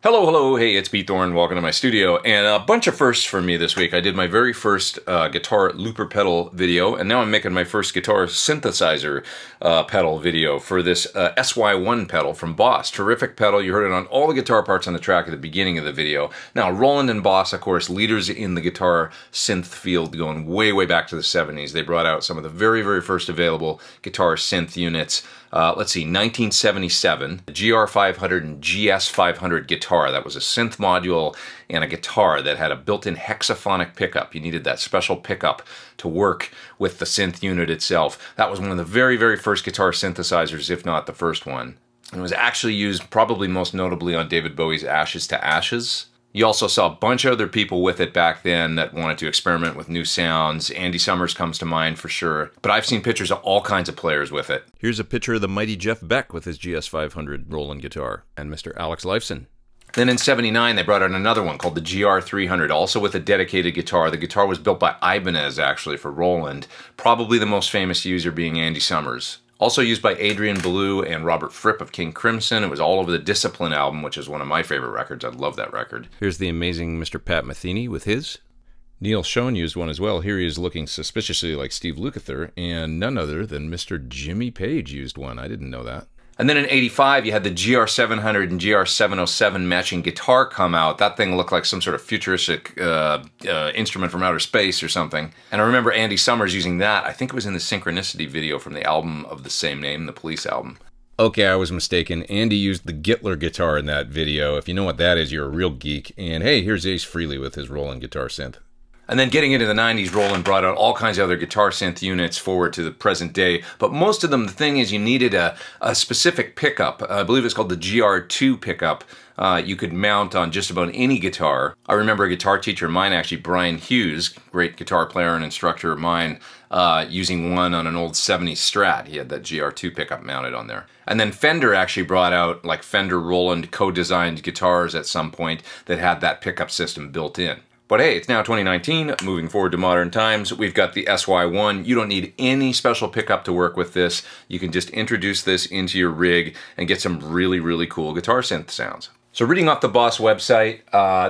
Hello, hey, it's Pete Thorn. Welcome to my studio, and a bunch of firsts for me this week. I did my very first guitar looper pedal video, and now I'm making my first guitar synthesizer pedal video for this SY1 pedal from BOSS. Terrific pedal. You heard it on all the guitar parts on the track at the beginning of the video. Now, Roland and BOSS, of course, leaders in the guitar synth field going way back to the 70s. They brought out some of the very first available guitar synth units. Let's see, 1977, the GR500 and GS500 guitar. That was a synth module and a guitar that had a built-in hexaphonic pickup. You needed that special pickup to work with the synth unit itself. That was one of the very first guitar synthesizers, if not the first one. It was actually used probably most notably on David Bowie's Ashes to Ashes. You also saw a bunch of other people with it back then that wanted to experiment with new sounds. Andy Summers comes to mind for sure. But I've seen pictures of all kinds of players with it. Here's a picture of the mighty Jeff Beck with his GS500 Roland guitar, and Mr. Alex Lifeson. Then in '79, they brought out another one called the GR300, also with a dedicated guitar. The guitar was built by Ibanez, actually, for Roland. Probably the most famous user being Andy Summers. Also used by Adrian Belew and Robert Fripp of King Crimson. It was all over the Discipline album, which is one of my favorite records. I love that record. Here's the amazing Mr. Pat Metheny with his. Neil Schon used one as well. Here he is looking suspiciously like Steve Lukather, and none other than Mr. Jimmy Page used one. I didn't know that. And then in '85, you had the GR700 and GR707 matching guitar come out. That thing looked like some sort of futuristic instrument from outer space or something. And I remember Andy Summers using that. I think it was in the Synchronicity video from the album of the same name, the Police album. Okay, I was mistaken. Andy used the Gittler guitar in that video. If you know what that is, you're a real geek. And hey, here's Ace Frehley with his Roland guitar synth. And then getting into the 90s, Roland brought out all kinds of other guitar synth units forward to the present day. But most of them, the thing is, you needed a specific pickup. I believe it's called the GR2 pickup. You could mount on just about any guitar. I remember a guitar teacher of mine, actually, Brian Hughes, great guitar player and instructor of mine, using one on an old 70s Strat. He had that GR2 pickup mounted on there. And then Fender actually brought out like Fender Roland co-designed guitars at some point that had that pickup system built in. But hey, it's now 2019, moving forward to modern times. We've got the SY1. You don't need any special pickup to work with this. You can just introduce this into your rig and get some really cool guitar synth sounds. So reading off the BOSS website,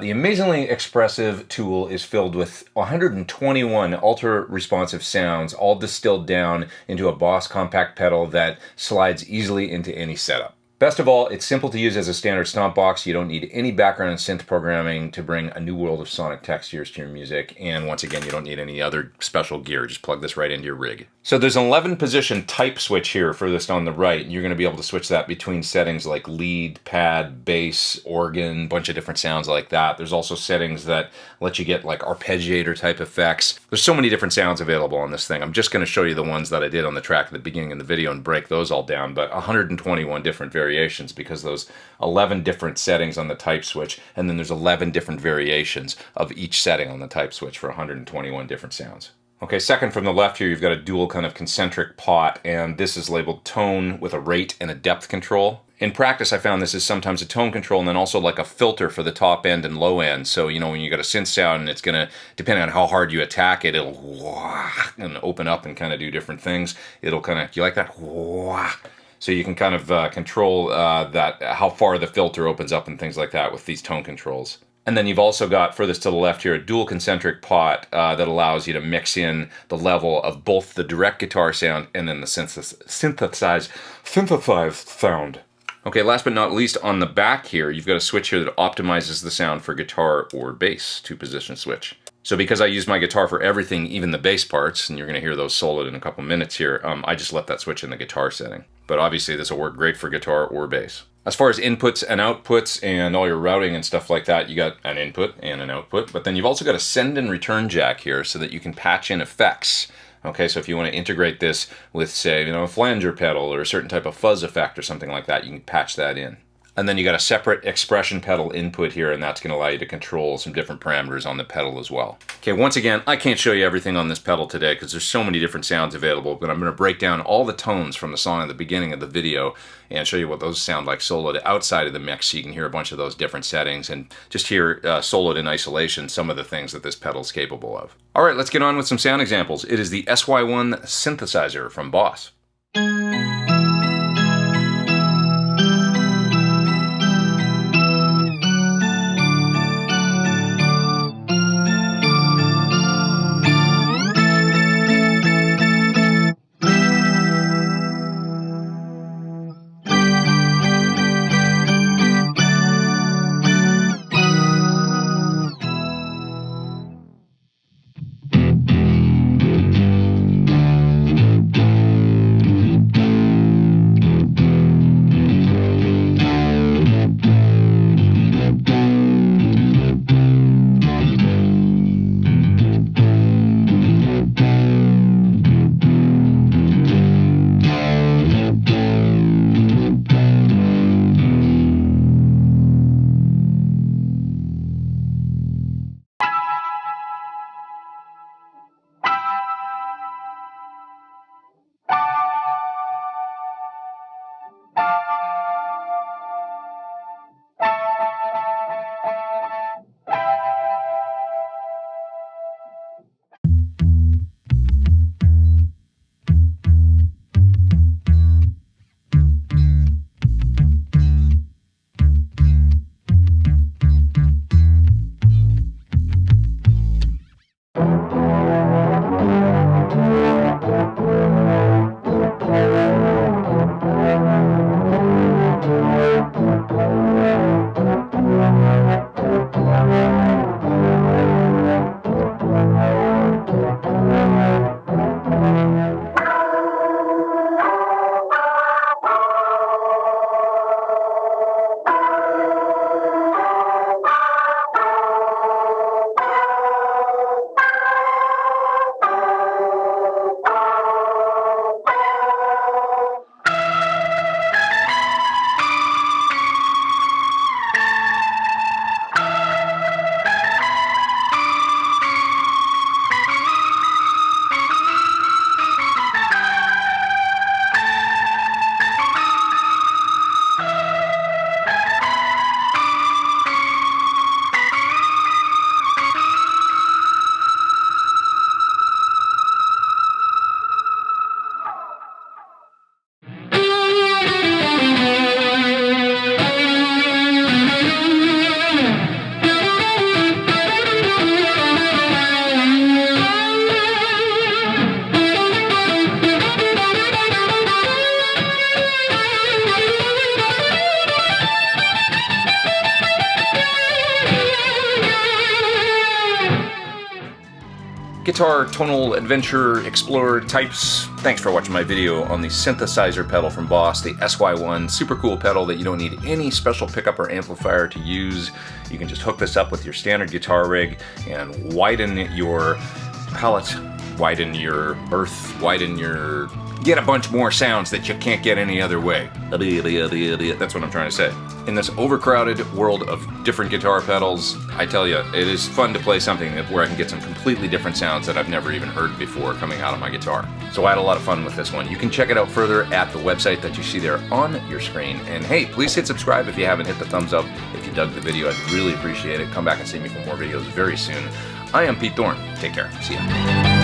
the amazingly expressive tool is filled with 121 ultra-responsive sounds, all distilled down into a BOSS compact pedal that slides easily into any setup. Best of all, it's simple to use as a standard stomp box. You don't need any background synth programming to bring a new world of sonic textures to your music. And once again, you don't need any other special gear. Just plug this right into your rig. So there's an 11 position type switch here furthest on the right. You're going to be able to switch that between settings like lead, pad, bass, organ, bunch of different sounds like that. There's also settings that let you get like arpeggiator type effects. There's so many different sounds available on this thing. I'm just going to show you the ones that I did on the track at the beginning of the video and break those all down, but 121 different variations because those 11 different settings on the type switch, and then there's 11 different variations of each setting on the type switch for 121 different sounds. Okay, second from the left here, you've got a dual kind of concentric pot, and this is labeled tone with a rate and a depth control. In practice, I found this is sometimes a tone control and then also like a filter for the top end and low end. So, you know, when you got a synth sound and it's going to, depending on how hard you attack it, it'll and open up and kind of do different things. It'll kind of, do you like that? So you can kind of control that, how far the filter opens up and things like that with these tone controls. And then you've also got, furthest to the left here, a dual concentric pot that allows you to mix in the level of both the direct guitar sound and then the synthesized sound. Okay, last but not least, on the back here, you've got a switch here that optimizes the sound for guitar or bass, two-position switch. So because I use my guitar for everything, even the bass parts, and you're going to hear those soloed in a couple minutes here, I just left that switch in the guitar setting. But obviously this will work great for guitar or bass. As far as inputs and outputs and all your routing and stuff like that, you got an input and an output, but then you've also got a send and return jack here so that you can patch in effects. Okay, so if you want to integrate this with, say, you know, a flanger pedal or a certain type of fuzz effect or something like that, you can patch that in. And then you got a separate expression pedal input here, and that's going to allow you to control some different parameters on the pedal as well. Okay, once again, I can't show you everything on this pedal today because there's so many different sounds available, but I'm going to break down all the tones from the song at the beginning of the video and show you what those sound like soloed outside of the mix, so you can hear a bunch of those different settings and just hear soloed in isolation some of the things that this pedal is capable of. All right, let's get on with some sound examples. It is the SY1 synthesizer from BOSS. guitar tonal adventure explorer types, thanks for watching my video on the synthesizer pedal from Boss, the SY1. Super cool pedal that you don't need any special pickup or amplifier to use. You can just hook this up with your standard guitar rig and widen your palette, widen your berth, widen your... get a bunch more sounds that you can't get any other way. That's what I'm trying to say. In this overcrowded world of different guitar pedals, I tell you, it is fun to play something where I can get some completely different sounds that I've never even heard before coming out of my guitar. So I had a lot of fun with this one. You can check it out further at the website that you see there on your screen. And hey, please hit subscribe if you haven't. Hit the thumbs up if you dug the video. I'd really appreciate it. Come back and see me for more videos very soon. I am Pete Thorn. Take care. See ya.